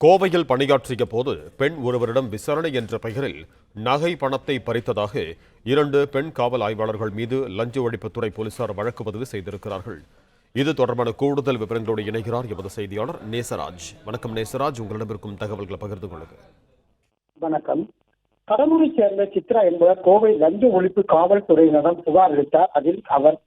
கோவையில் பணியாற்றிய போது பெண் ஒருவரிடம் விசாரணை என்ற பெயரில் நகை பணத்தை பறித்ததாக 2 பெண் காவல் ஆய்வாளர்கள் மீது லஞ்ச ஒழிப்புத்துறை போலீசார் வழக்கு பதிவு செய்திருக்கிறார்கள். இது தொடர்பான கூடுதல் விவரங்களோடு இணைகிறார் எமது செய்தியாளர் நேசராஜ். வணக்கம் நேசராஜ், உங்களிடம் இருக்கும் தகவல்களை பகிர்ந்து கொள்ளுங்க. வணக்கம். கடலூரை சேர்ந்த சித்ரா என்பவர் கோவை லஞ்ச ஒழிப்பு காவல்துறையினரிடம் புகார் அளித்தார். அதில் அவர்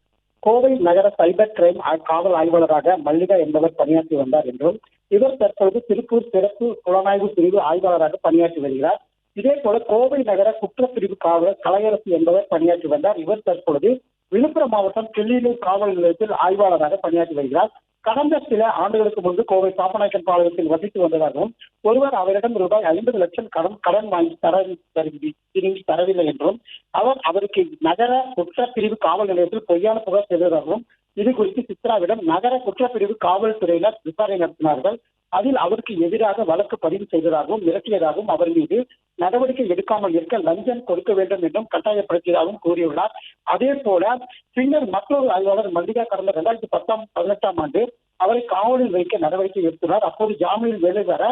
கோவை நகர சைபர் கிரைம் காவல் ஆய்வாளராக மல்லிகா என்பவர் பணியாற்றி வந்தார் என்றும், இவர் தற்போது திருப்பூர் சிறப்பு புலனாய்வு பிரிவு ஆய்வாளராக பணியாற்றி வருகிறார். இதே போல கோவை நகர குற்றப்பிரிவு காவலர் கலையரசு என்பவர் பணியாற்றி வந்தார். இவர் தற்பொழுது விழுப்புரம் மாவட்டம் கிள்ளியூர் காவல் நிலையத்தில் ஆய்வாளராக பணியாற்றி வருகிறார். கடந்த சில ஆண்டுகளுக்கு முன்பு கோவை பாப்பநாயக்கன் பாளையத்தில் வசித்து வந்ததாகவும், ஒருவர் அவரிடம் ரூபாய் 50 லட்சம் கடன் வாங்கி தரவில்லை என்றும், அவருக்கு நகர குற்றப்பிரிவு காவல் நிலையத்தில் பொய்யான புகார் செய்ததாகவும், இது குறித்து சித்ராவிடம் நகர குற்றப்பிரிவு காவல்துறையினர் விசாரணை நடத்தினார்கள். அதில் அவருக்கு எதிராக வழக்கு பதிவு செய்ததாகவும், மிரட்டியதாகவும், அவர் மீது நடவடிக்கை எடுக்காமல் இருக்க லஞ்சம் கொடுக்க வேண்டும் என்றும் கட்டாயப்படுத்தியதாகவும் கூறியுள்ளார். அதே போல பின்னர் மற்றொரு ஆய்வாளர் மல்லிகா கடந்த 2018ஆம் ஆண்டு அவரை காவலில் வைக்க நடவடிக்கை எடுத்துள்ளார். அப்போது ஜாமீனில் வெளிவர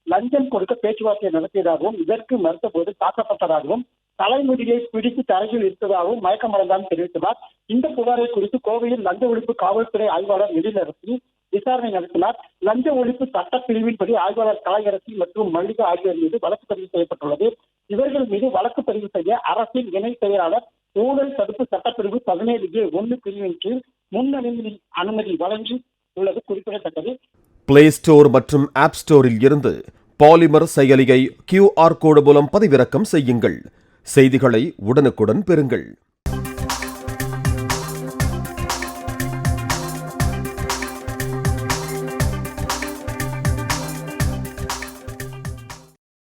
லஞ்சம் கொடுக்க பேச்சுவார்த்தை நடத்தியதாகவும், இதற்கு மறுத்த போது தாக்கப்பட்டதாகவும், தலைமுடியை பிடித்து தரையில் இருப்பதாகவும் மயக்கமடைந்தாலும் தெரிவித்துள்ளார். இந்த புகாரை குறித்து கோவையில் லஞ்ச ஒழிப்பு காவல்துறை ஆய்வாளர் எழிலரசி விசாரணை நடத்தினார். லஞ்ச ஒழிப்பு சட்டப்பிரிவின்படி ஆய்வாளர் கலையரசி மற்றும் மல்லிகா ஆகியோர் மீது வழக்கு பதிவு செய்யப்பட்டுள்ளது. இவர்கள் மீது வழக்கு பதிவு செய்ய அரசின் இணை செயலாளர் ஊழல் தடுப்பு சட்டப்பிரிவு 17A(1) பிரிவின் கீழ் முன் அனுமதி வழங்கி உள்ளது குறிப்பிடத்தக்கது. பிளே ஸ்டோர் மற்றும் ஆப் ஸ்டோரில் இருந்து பாலிமர் செயலியை QR கோடு மூலம் பதிவிறக்கம் செய்யுங்கள். செய்திகளை உடனுக்குடன் பெறுங்கள்.